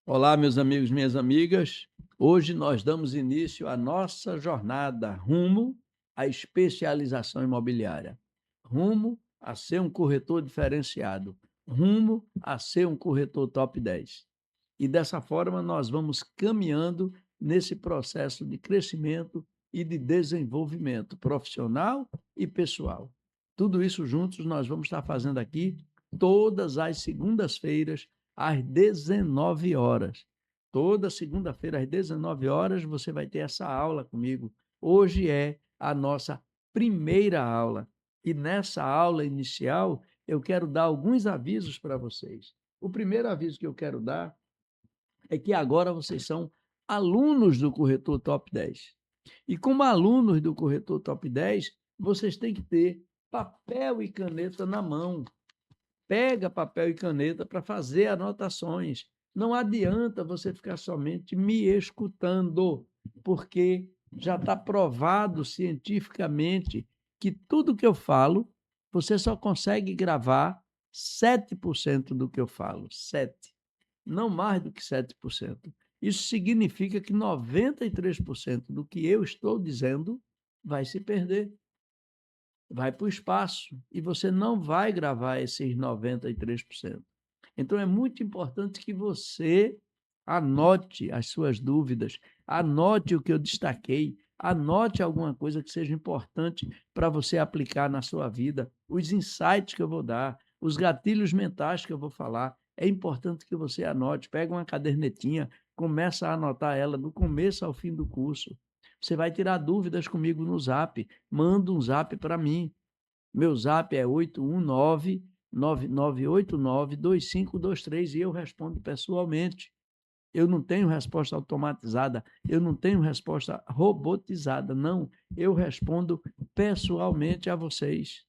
Olá, meus amigos, minhas amigas. Hoje nós damos início à nossa jornada rumo à especialização imobiliária, rumo a ser um corretor diferenciado, rumo a ser um corretor top 10. E dessa forma nós vamos caminhando nesse processo de crescimento e de desenvolvimento profissional e pessoal. Tudo isso juntos nós vamos estar fazendo aqui todas as segundas-feiras às 19 horas. Toda segunda-feira, às 19 horas, você vai ter essa aula comigo. Hoje é a nossa primeira aula. E nessa aula inicial, eu quero dar alguns avisos para vocês. O primeiro aviso que eu quero dar é que agora vocês são alunos do Corretor Top 10. E como alunos do Corretor Top 10, vocês têm que ter papel e caneta na mão. Pega papel e caneta para fazer anotações. Não adianta você ficar somente me escutando, porque já está provado cientificamente que tudo que eu falo, você só consegue gravar 7% do que eu falo. 7, não mais do que 7%. Isso significa que 93% do que eu estou dizendo vai se perder, vai para o espaço e você não vai gravar esses 93%. Então é muito importante que você anote as suas dúvidas, anote o que eu destaquei, anote alguma coisa que seja importante para você aplicar na sua vida, os insights que eu vou dar, os gatilhos mentais que eu vou falar. É importante que você anote, pega uma cadernetinha, começa a anotar ela do começo ao fim do curso. Você vai tirar dúvidas comigo no Zap, manda um Zap para mim. Meu Zap é 819-9989-2523 e eu respondo pessoalmente. Eu não tenho resposta automatizada, eu não tenho resposta robotizada, não. Eu respondo pessoalmente a vocês.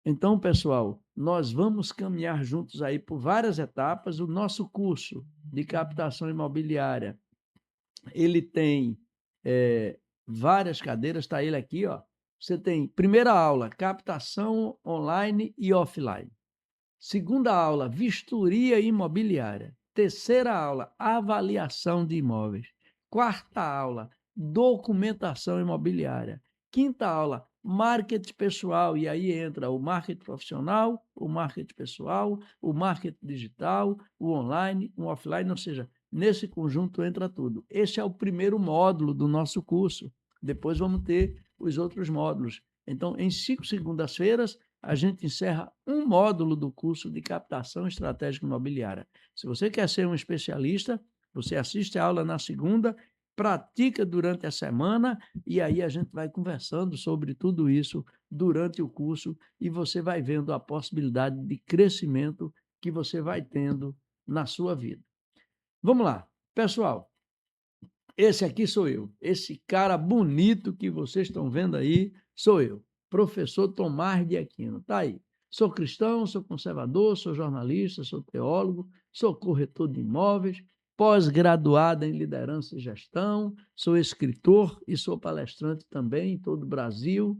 Então, pessoal, nós vamos caminhar juntos aí por várias etapas. O nosso curso de captação imobiliária, ele tem várias cadeiras, está ele aqui, ó. Você tem primeira aula, captação online e offline. Segunda aula, vistoria imobiliária. Terceira aula, avaliação de imóveis. Quarta aula, documentação imobiliária. Quinta aula, marketing pessoal. E aí entra o marketing profissional, o marketing pessoal, o marketing digital, o online, o offline, ou seja, nesse conjunto entra tudo. Esse é o primeiro módulo do nosso curso. Depois vamos ter os outros módulos. Então, em 5 segundas-feiras, a gente encerra um módulo do curso de captação estratégica imobiliária. Se você quer ser um especialista, você assiste a aula na segunda, pratica durante a semana e aí a gente vai conversando sobre tudo isso durante o curso e você vai vendo a possibilidade de crescimento que você vai tendo na sua vida. Vamos lá, pessoal. Esse aqui sou eu. Esse cara bonito que vocês estão vendo aí sou eu, professor Tomás de Aquino. Está aí. Sou cristão, sou conservador, sou jornalista, sou teólogo, sou corretor de imóveis, pós-graduado em liderança e gestão, sou escritor e sou palestrante também em todo o Brasil.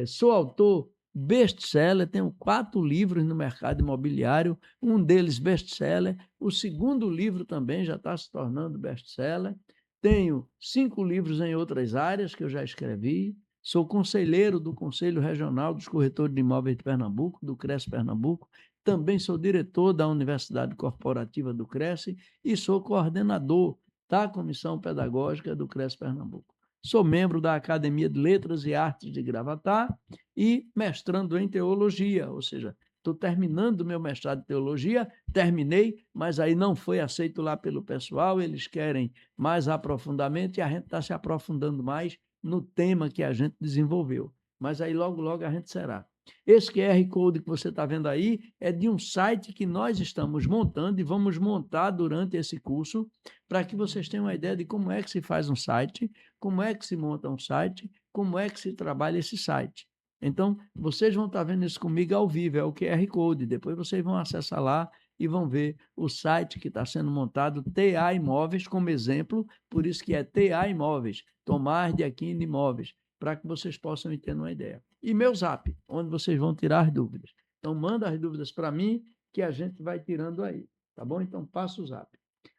Sou autor best-seller, tenho 4 livros no mercado imobiliário, um deles best-seller, o segundo livro também já está se tornando best-seller. Tenho 5 livros em outras áreas que eu já escrevi. Sou conselheiro do Conselho Regional dos Corretores de Imóveis de Pernambuco, do CRES Pernambuco. Também sou diretor da Universidade Corporativa do CRES e sou coordenador da Comissão Pedagógica do CRES Pernambuco. Sou membro da Academia de Letras e Artes de Gravatá e mestrando em teologia, ou seja, estou terminando o meu mestrado em teologia, terminei, mas aí não foi aceito lá pelo pessoal, eles querem mais aprofundamento e a gente está se aprofundando mais no tema que a gente desenvolveu. Mas aí logo, logo a gente será. Esse QR Code que você está vendo aí é de um site que nós estamos montando e vamos montar durante esse curso para que vocês tenham uma ideia de como é que se faz um site, como é que se monta um site, como é que se trabalha esse site. Então, vocês vão estar vendo isso comigo ao vivo, é o QR Code. Depois vocês vão acessar lá e vão ver o site que está sendo montado, TA Imóveis, como exemplo, por isso que é TA Imóveis, Tomás de Aquino Imóveis, para que vocês possam ir tendo uma ideia. E meu Zap, onde vocês vão tirar as dúvidas. Então, manda as dúvidas para mim, que a gente vai tirando aí. tá bom? Então, passa o zap.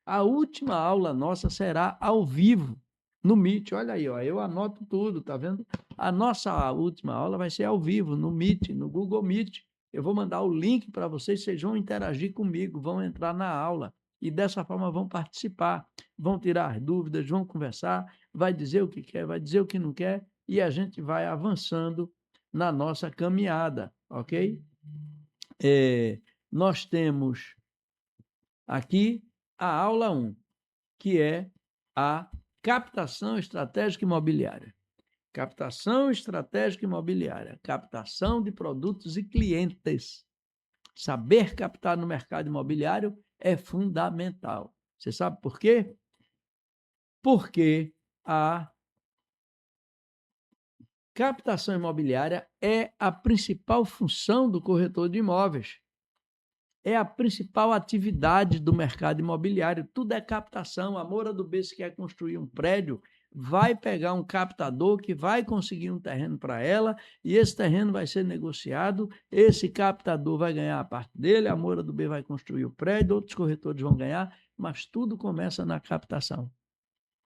A última aula nossa será ao vivo, no Meet. Olha aí, ó, eu anoto tudo, tá vendo? A nossa última aula vai ser ao vivo, no Meet, no Google Meet. Eu vou mandar o link para vocês, vocês vão interagir comigo, vão entrar na aula e dessa forma vão participar, vão tirar dúvidas, vão conversar, vai dizer o que quer, vai dizer o que não quer e a gente vai avançando na nossa caminhada, ok? Nós temos aqui a aula 1, que é a captação estratégica imobiliária. Captação estratégica imobiliária, captação de produtos e clientes. Saber captar no mercado imobiliário é fundamental. Você sabe por quê? Porque a captação imobiliária é a principal função do corretor de imóveis. É a principal atividade do mercado imobiliário. Tudo é captação. A Moura do B, se quer construir um prédio, vai pegar um captador que vai conseguir um terreno para ela e esse terreno vai ser negociado, esse captador vai ganhar a parte dele, a Moura do B vai construir o prédio, outros corretores vão ganhar, mas tudo começa na captação.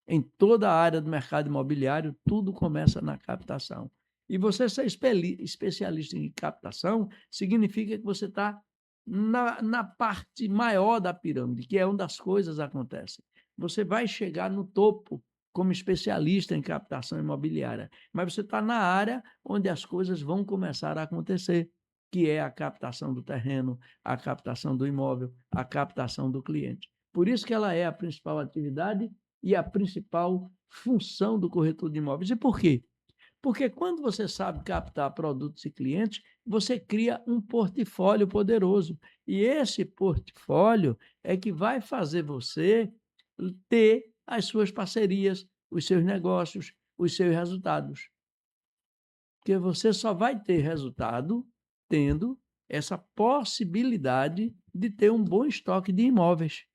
Em toda a área do mercado imobiliário, tudo começa na captação. E você ser especialista em captação significa que você está na parte maior da pirâmide, que é onde as coisas acontecem. Você vai chegar no topo como especialista em captação imobiliária, mas você está na área onde as coisas vão começar a acontecer, que é a captação do terreno, a captação do imóvel, a captação do cliente. Por isso que ela é a principal atividade e a principal função do corretor de imóveis. E por quê? Porque quando você sabe captar produtos e clientes, você cria um portfólio poderoso. E esse portfólio é que vai fazer você ter as suas parcerias, os seus negócios, os seus resultados. Porque você só vai ter resultado tendo essa possibilidade de ter um bom estoque de imóveis,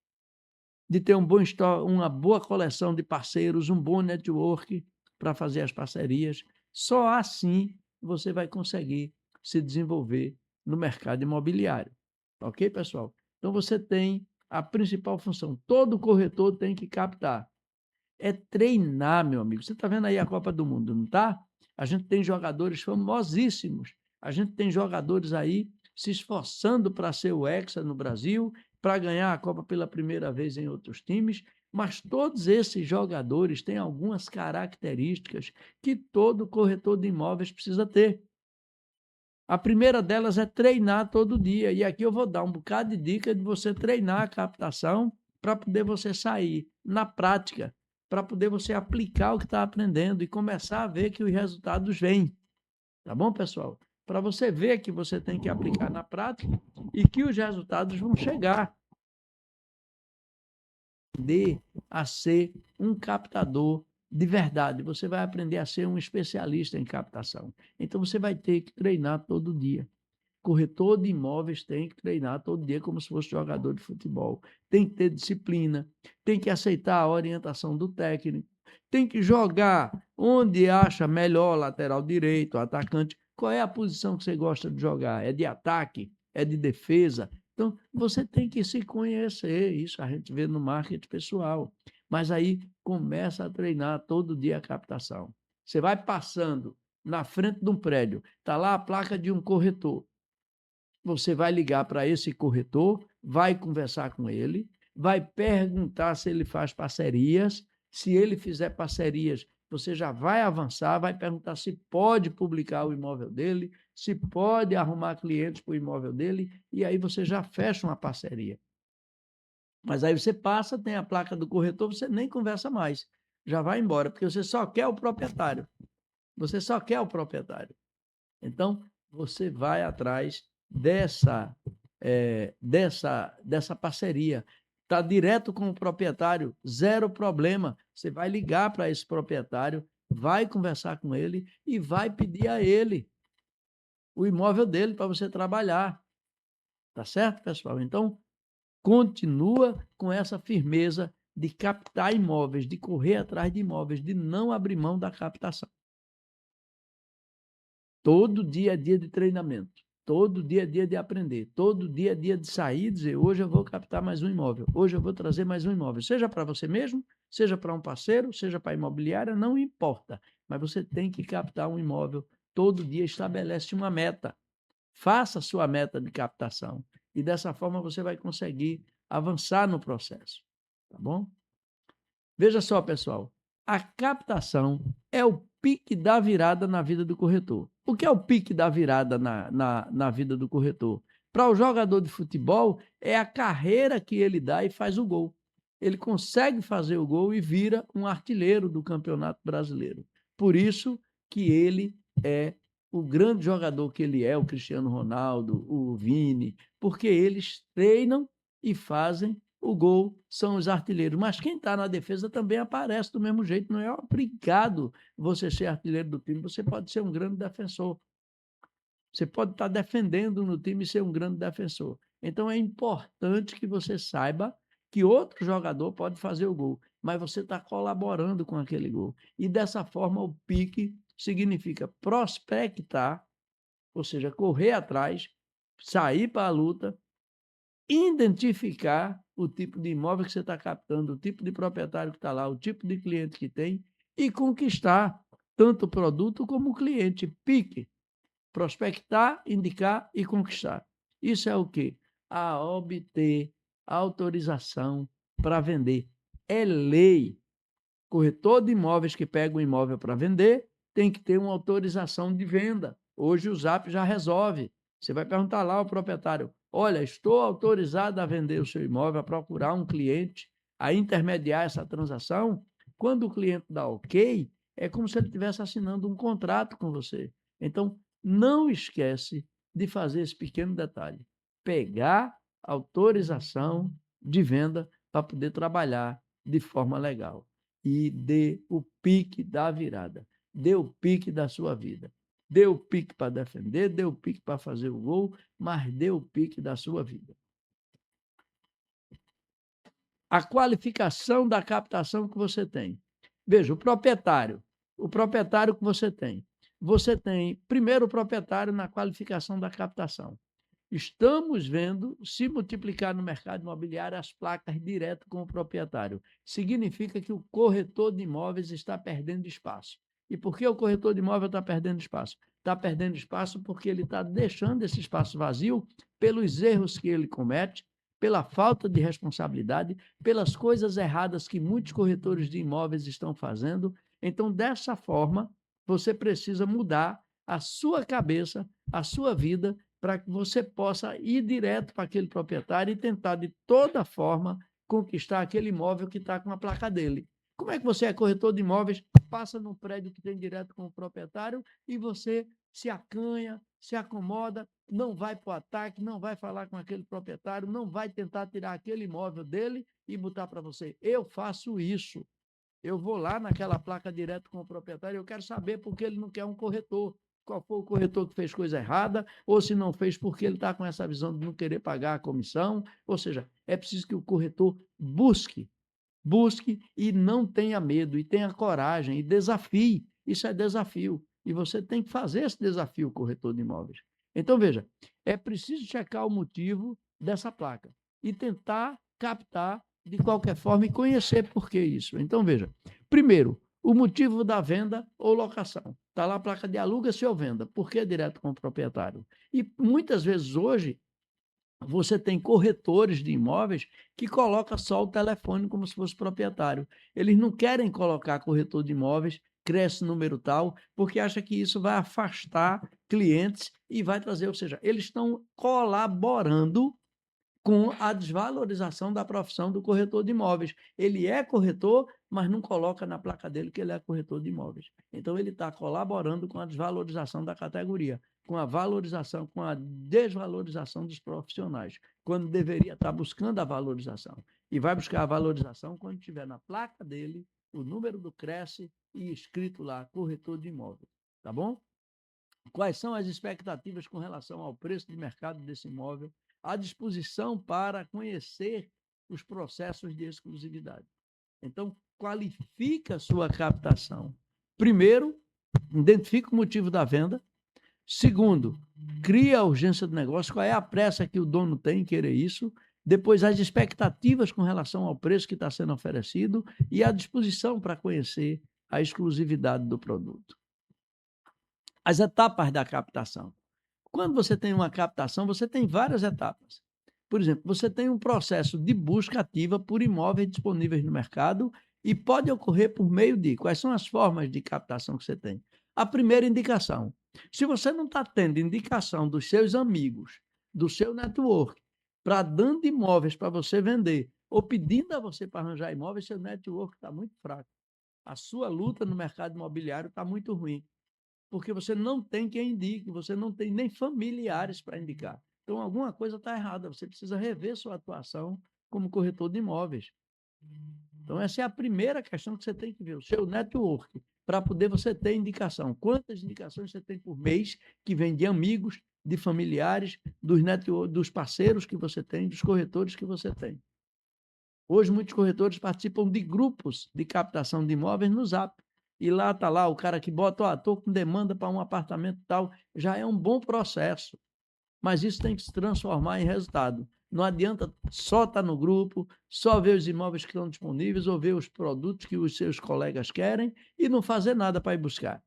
de ter um bom estoque, uma boa coleção de parceiros, um bom network para fazer as parcerias. Só assim você vai conseguir se desenvolver no mercado imobiliário. Ok, pessoal? Então você tem a principal função. Todo corretor tem que captar. É treinar, meu amigo. Você está vendo aí a Copa do Mundo, não está? A gente tem jogadores famosíssimos. A gente tem jogadores aí se esforçando para ser o Hexa no Brasil, para ganhar a Copa pela primeira vez em outros times, mas todos esses jogadores têm algumas características que todo corretor de imóveis precisa ter. A primeira delas é treinar todo dia. E aqui eu vou dar um bocado de dica de você treinar a captação para poder você sair na prática, para poder você aplicar o que está aprendendo e começar a ver que os resultados vêm. Tá bom, pessoal? Para você ver que você tem que aplicar na prática e que os resultados vão chegar. De a ser um captador de verdade. Você vai aprender a ser um especialista em captação. Então você vai ter que treinar todo dia. Corretor de imóveis tem que treinar todo dia como se fosse jogador de futebol. Tem que ter disciplina, tem que aceitar a orientação do técnico, tem que jogar onde acha melhor, lateral direito, atacante. Qual é a posição que você gosta de jogar? É de ataque? É de defesa? Então, você tem que se conhecer, isso a gente vê no marketing pessoal. Mas aí começa a treinar todo dia a captação. Você vai passando na frente de um prédio, está lá a placa de um corretor. Você vai ligar para esse corretor, vai conversar com ele, vai perguntar se ele faz parcerias. Se ele fizer parcerias, você já vai avançar, vai perguntar se pode publicar o imóvel dele, se pode arrumar clientes para o imóvel dele, e aí você já fecha uma parceria. Mas aí você passa, tem a placa do corretor, você nem conversa mais, já vai embora, porque você só quer o proprietário. Você só quer o proprietário. Então, você vai atrás dessa parceria. Está direto com o proprietário, zero problema. Você vai ligar para esse proprietário, vai conversar com ele e vai pedir a ele o imóvel dele para você trabalhar. Tá certo, pessoal? Então, continua com essa firmeza de captar imóveis, de correr atrás de imóveis, de não abrir mão da captação. Todo dia é dia de treinamento. Todo dia é dia de aprender, todo dia é dia de sair e dizer, hoje eu vou captar mais um imóvel, hoje eu vou trazer mais um imóvel, seja para você mesmo, seja para um parceiro, seja para a imobiliária, não importa, mas você tem que captar um imóvel, todo dia estabelece uma meta, faça a sua meta de captação, e dessa forma você vai conseguir avançar no processo, tá bom? Veja só, pessoal, a captação é o pique da virada na vida do corretor. O que é o pique da virada na vida do corretor? Para o jogador de futebol, é a carreira que ele dá e faz o gol. Ele consegue fazer o gol e vira um artilheiro do Campeonato Brasileiro. Por isso que ele é o grande jogador que ele é, o Cristiano Ronaldo, o Vini, porque eles treinam e fazem o gol, são os artilheiros. Mas quem está na defesa também aparece do mesmo jeito. Não é obrigado você ser artilheiro do time. Você pode ser um grande defensor. Você pode estar defendendo no time e ser um grande defensor. Então é importante que você saiba que outro jogador pode fazer o gol, mas você está colaborando com aquele gol. E dessa forma o pique significa prospectar, ou seja, correr atrás, sair para a luta, identificar o tipo de imóvel que você está captando, o tipo de proprietário que está lá, o tipo de cliente que tem e conquistar tanto o produto como o cliente. Pique, prospectar, indicar e conquistar. Isso é o quê? A obter autorização para vender. É lei. Corretor de imóveis que pega um imóvel para vender tem que ter uma autorização de venda. Hoje o Zap já resolve. Você vai perguntar lá ao proprietário: olha, estou autorizado a vender o seu imóvel, a procurar um cliente, a intermediar essa transação. Quando o cliente dá ok, é como se ele estivesse assinando um contrato com você. Então, não esquece de fazer esse pequeno detalhe. Pegar autorização de venda para poder trabalhar de forma legal. E dê o pique da virada. Dê o pique da sua vida. Dê o pique para defender, dê o pique para fazer o gol, mas dê o pique da sua vida. A qualificação da captação que você tem. Veja, o proprietário que você tem. Você tem, primeiro, o proprietário na qualificação da captação. Estamos vendo se multiplicar no mercado imobiliário as placas direto com o proprietário. Significa que o corretor de imóveis está perdendo espaço. E por que o corretor de imóvel está perdendo espaço? Está perdendo espaço porque ele está deixando esse espaço vazio pelos erros que ele comete, pela falta de responsabilidade, pelas coisas erradas que muitos corretores de imóveis estão fazendo. Então, dessa forma, você precisa mudar a sua cabeça, a sua vida, para que você possa ir direto para aquele proprietário e tentar, de toda forma, conquistar aquele imóvel que está com a placa dele. Como é que você é corretor de imóveis, passa num prédio que tem direto com o proprietário e você se acanha, se acomoda, não vai para o ataque, não vai falar com aquele proprietário, não vai tentar tirar aquele imóvel dele e botar para você. Eu faço isso. Eu vou lá naquela placa direto com o proprietário, eu quero saber por que ele não quer um corretor. Qual foi o corretor que fez coisa errada, ou se não fez porque ele está com essa visão de não querer pagar a comissão. Ou seja, é preciso que o corretor busque e não tenha medo, e tenha coragem, e desafie. Isso é desafio. E você tem que fazer esse desafio, corretor de imóveis. Então, veja, é preciso checar o motivo dessa placa e tentar captar de qualquer forma e conhecer por que isso. Então, veja, primeiro, o motivo da venda ou locação. Está lá a placa de aluga-se ou venda. Por que direto com o proprietário? E muitas vezes hoje você tem corretores de imóveis que colocam só o telefone como se fosse proprietário. Eles não querem colocar corretor de imóveis, cresce número tal, porque acha que isso vai afastar clientes e vai trazer, ou seja, eles estão colaborando com a desvalorização da profissão do corretor de imóveis. Ele é corretor, mas não coloca na placa dele que ele é corretor de imóveis. Então, ele está colaborando com a desvalorização da categoria, com a valorização, com a desvalorização dos profissionais, quando deveria estar buscando a valorização. E vai buscar a valorização quando tiver na placa dele o número do Cresce e escrito lá, corretor de imóveis. Tá bom? Quais são as expectativas com relação ao preço de mercado desse imóvel, à disposição para conhecer os processos de exclusividade. Então, qualifica a sua captação. Primeiro, identifica o motivo da venda. Segundo, cria a urgência do negócio, qual é a pressa que o dono tem em querer isso. Depois, as expectativas com relação ao preço que está sendo oferecido e a disposição para conhecer a exclusividade do produto. As etapas da captação. Quando você tem uma captação, você tem várias etapas. Por exemplo, você tem um processo de busca ativa por imóveis disponíveis no mercado e pode ocorrer por meio de. Quais são as formas de captação que você tem? A primeira indicação. Se você não está tendo indicação dos seus amigos, do seu network, para dando imóveis para você vender, ou pedindo a você para arranjar imóveis, seu network está muito fraco. A sua luta no mercado imobiliário está muito ruim, porque você não tem quem indique, você não tem nem familiares para indicar. Então, alguma coisa está errada, você precisa rever sua atuação como corretor de imóveis. Então, essa é a primeira questão que você tem que ver, o seu network, para poder você ter indicação. Quantas indicações você tem por mês que vem de amigos, de familiares, dos parceiros que você tem, dos corretores que você tem. Hoje, muitos corretores participam de grupos de captação de imóveis no Zap. E lá está lá o cara que bota, estou com demanda para um apartamento tal, já é um bom processo. Mas isso tem que se transformar em resultado. Não adianta só estar no grupo, só ver os imóveis que estão disponíveis ou ver os produtos que os seus colegas querem e não fazer nada para ir buscar.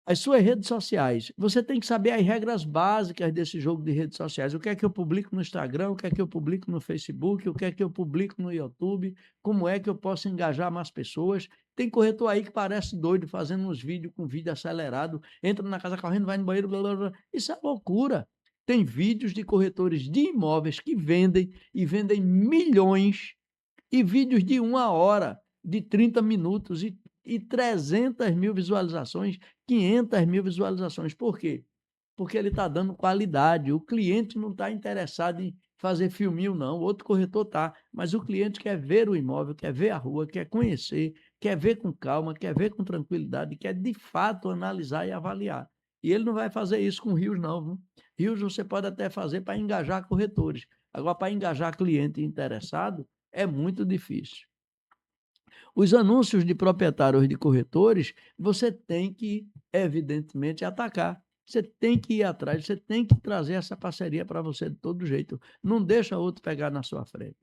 As suas redes sociais, você tem que saber as regras básicas desse jogo de redes sociais. O que é que eu publico no Instagram, o que é que eu publico no Facebook, o que é que eu publico no YouTube, como é que eu posso engajar mais pessoas. Tem corretor aí que parece doido fazendo uns vídeos com vídeo acelerado, entra na casa correndo, vai no banheiro, blá, blá, blá. Isso é loucura. Tem vídeos de corretores de imóveis que vendem e vendem milhões e vídeos de 1 hora, de 30 minutos e 300 mil visualizações, 500 mil visualizações. Por quê? Porque ele está dando qualidade. O cliente não está interessado em fazer filminho, não. O outro corretor está. Mas o cliente quer ver o imóvel, quer ver a rua, quer conhecer, quer ver com calma, quer ver com tranquilidade, quer de fato analisar e avaliar. E ele não vai fazer isso com rios, não. Viu? Rios você pode até fazer para engajar corretores. Agora, para engajar cliente interessado, é muito difícil. Os anúncios de proprietários de corretores, você tem que, evidentemente, atacar. Você tem que ir atrás, você tem que trazer essa parceria para você de todo jeito. Não deixa outro pegar na sua frente.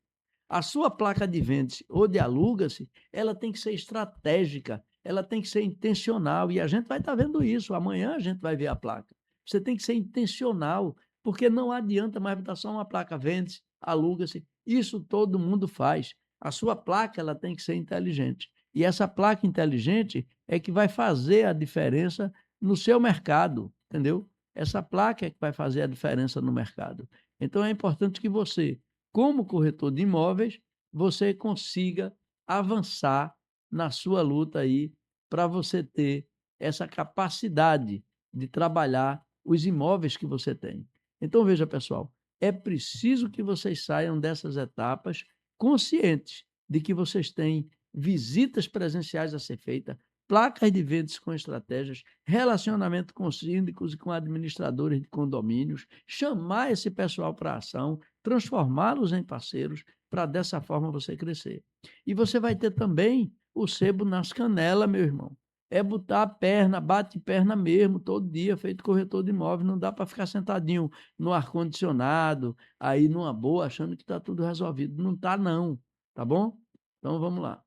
A sua placa de vende ou de aluga-se, ela tem que ser estratégica, ela tem que ser intencional. E a gente vai estar vendo isso. Amanhã a gente vai ver a placa. Você tem que ser intencional, porque não adianta mais botar só uma placa, vende-se, aluga-se. Isso todo mundo faz. A sua placa ela tem que ser inteligente. E essa placa inteligente é que vai fazer a diferença no seu mercado, entendeu? Essa placa é que vai fazer a diferença no mercado. Então é importante que você, como corretor de imóveis, você consiga avançar na sua luta aí para você ter essa capacidade de trabalhar os imóveis que você tem. Então veja, pessoal, é preciso que vocês saiam dessas etapas conscientes de que vocês têm visitas presenciais a ser feitas, placas de vendas com estratégias, relacionamento com síndicos e com administradores de condomínios, chamar esse pessoal para a ação, transformá-los em parceiros, para dessa forma você crescer. E você vai ter também o sebo nas canelas, meu irmão. É botar a perna, bate perna mesmo, todo dia, feito corretor de imóvel. Não dá para ficar sentadinho no ar-condicionado, aí numa boa, achando que está tudo resolvido. Não está, não. Tá bom? Então vamos lá.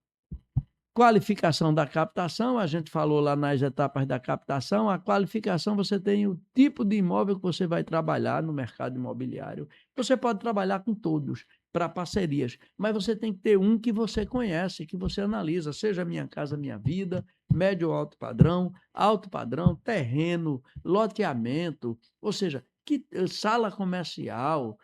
Qualificação da captação, a gente falou lá nas etapas da captação. A qualificação, você tem o tipo de imóvel que você vai trabalhar no mercado imobiliário. Você pode trabalhar com todos, para parcerias, mas você tem que ter um que você conhece, que você analisa, seja Minha Casa Minha Vida, médio ou alto padrão, terreno, loteamento, ou seja, que, sala comercial,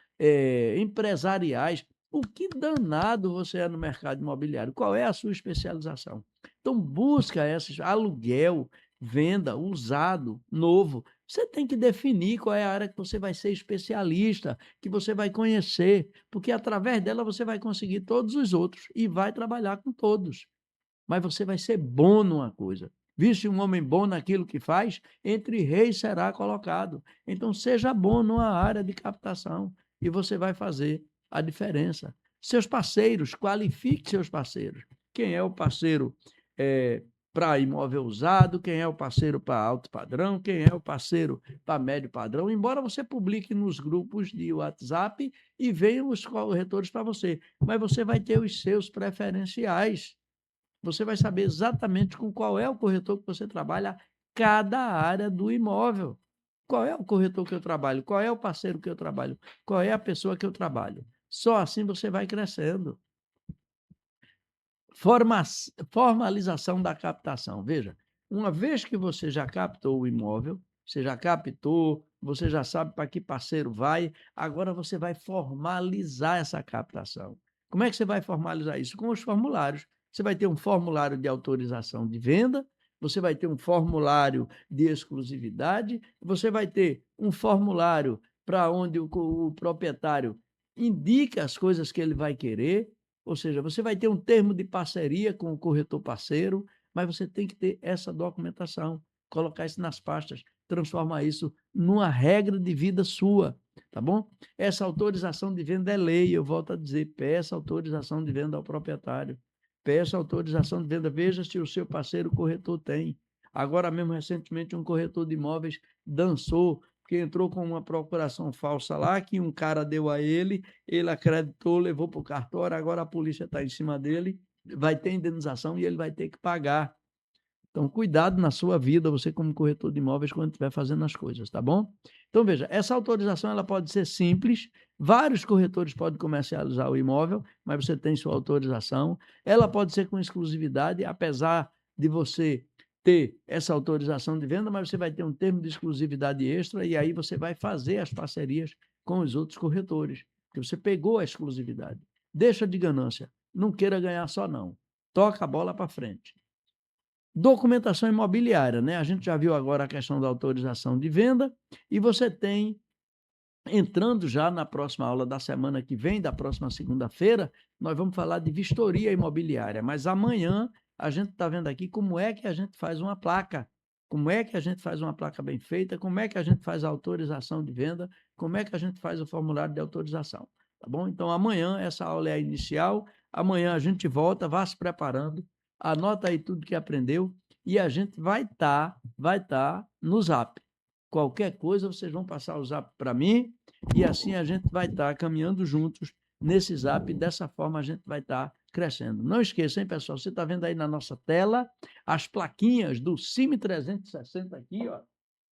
empresariais. O que danado você é no mercado imobiliário? Qual é a sua especialização? Então, busca esses aluguel, venda, usado, novo. Você tem que definir qual é a área que você vai ser especialista, que você vai conhecer, porque através dela você vai conseguir todos os outros e vai trabalhar com todos. Mas você vai ser bom numa coisa. Viste um homem bom naquilo que faz, entre reis será colocado. Então, seja bom numa área de captação e você vai fazer a diferença. Seus parceiros, qualifique seus parceiros. Quem é o parceiro para imóvel usado, quem é o parceiro para alto padrão, quem é o parceiro para médio padrão, embora você publique nos grupos de WhatsApp e venham os corretores para você, mas você vai ter os seus preferenciais. Você vai saber exatamente com qual é o corretor que você trabalha cada área do imóvel. Qual é o corretor que eu trabalho? Qual é o parceiro que eu trabalho? Qual é a pessoa que eu trabalho? Só assim você vai crescendo. Formalização da captação. Veja, uma vez que você já captou o imóvel, você já captou, você já sabe para que parceiro vai, agora você vai formalizar essa captação. Como é que você vai formalizar isso? Com os formulários. Você vai ter um formulário de autorização de venda, você vai ter um formulário de exclusividade, você vai ter um formulário para onde o proprietário indica as coisas que ele vai querer, ou seja, você vai ter um termo de parceria com o corretor parceiro, mas você tem que ter essa documentação, colocar isso nas pastas, transformar isso numa regra de vida sua, tá bom? Essa autorização de venda é lei, eu volto a dizer, peça autorização de venda ao proprietário, peça autorização de venda, veja se o seu parceiro corretor tem. Agora mesmo, recentemente, um corretor de imóveis dançou, porque entrou com uma procuração falsa lá, que um cara deu a ele acreditou, levou para o cartório, agora a polícia está em cima dele, vai ter indenização e ele vai ter que pagar. Então, cuidado na sua vida, você como corretor de imóveis, quando estiver fazendo as coisas, tá bom? Então, veja, essa autorização ela pode ser simples, vários corretores podem comercializar o imóvel, mas você tem sua autorização. Ela pode ser com exclusividade, apesar de você ter essa autorização de venda, mas você vai ter um termo de exclusividade extra e aí você vai fazer as parcerias com os outros corretores, porque você pegou a exclusividade. Deixa de ganância, não queira ganhar só não. Toca a bola para frente. Documentação imobiliária, né? A gente já viu agora a questão da autorização de venda e você tem, entrando já na próxima aula da semana que vem, da próxima segunda-feira, nós vamos falar de vistoria imobiliária, mas amanhã a gente está vendo aqui como é que a gente faz uma placa, como é que a gente faz uma placa bem feita, como é que a gente faz a autorização de venda, como é que a gente faz o formulário de autorização, tá bom? Então amanhã essa aula é a inicial, amanhã a gente volta, vá se preparando, anota aí tudo que aprendeu e a gente vai tá no Zap. Qualquer coisa, vocês vão passar o Zap para mim e assim a gente vai estar caminhando juntos nesse Zap e dessa forma a gente vai estar crescendo. Não esqueça, hein, pessoal? Você está vendo aí na nossa tela as plaquinhas do CIMI 360 aqui, ó.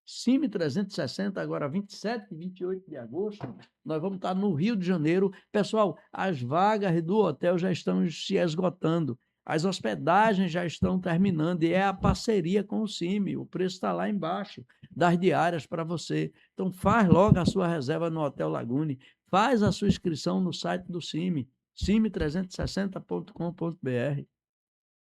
CIMI 360, agora 27 e 28 de agosto, nós vamos estar no Rio de Janeiro. Pessoal, as vagas do hotel já estão se esgotando. As hospedagens já estão terminando e é a parceria com o CIMI. O preço está lá embaixo das diárias para você. Então, faz logo a sua reserva no Hotel Lagune, faz a sua inscrição no site do CIMI, cime360.com.br.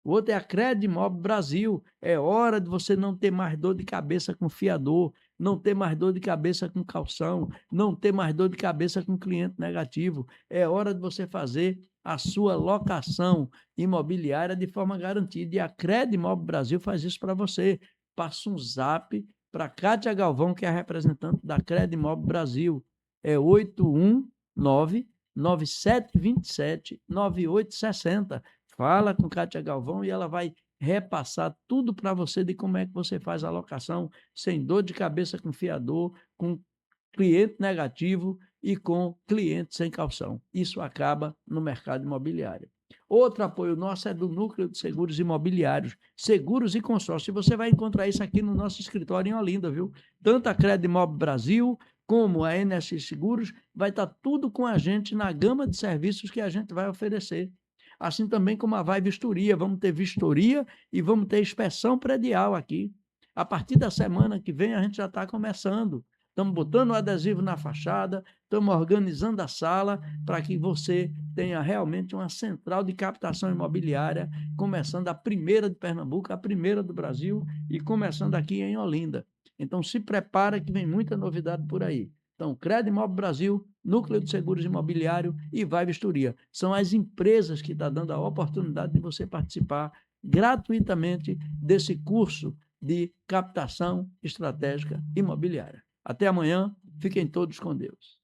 O outro é a Credimob Brasil. É hora de você não ter mais dor de cabeça com fiador, não ter mais dor de cabeça com calção, não ter mais dor de cabeça com cliente negativo. É hora de você fazer a sua locação imobiliária de forma garantida. E a Credimob Brasil faz isso para você. Passa um zap para Kátia Galvão, que é a representante da Credimob Brasil. É 819-9727-9860. Fala com Kátia Galvão e ela vai repassar tudo para você de como é que você faz a locação sem dor de cabeça com fiador, com cliente negativo e com cliente sem calção. Isso acaba no mercado imobiliário. Outro apoio nosso é do Núcleo de Seguros Imobiliários, Seguros e Consórcios. E você vai encontrar isso aqui no nosso escritório em Olinda, viu? Tanto a Credimob Brasil como a NSX Seguros, vai estar tudo com a gente na gama de serviços que a gente vai oferecer. Assim também como a Vai Vistoria, vamos ter vistoria e vamos ter inspeção predial aqui. A partir da semana que vem a gente já está começando. Estamos botando o adesivo na fachada, estamos organizando a sala para que você tenha realmente uma central de captação imobiliária, começando a primeira de Pernambuco, a primeira do Brasil e começando aqui em Olinda. Então se prepara que vem muita novidade por aí. Então, Credimob Brasil, Núcleo de Seguros Imobiliário e Vai Vistoria. São as empresas que estão dando a oportunidade de você participar gratuitamente desse curso de captação estratégica imobiliária. Até amanhã, fiquem todos com Deus.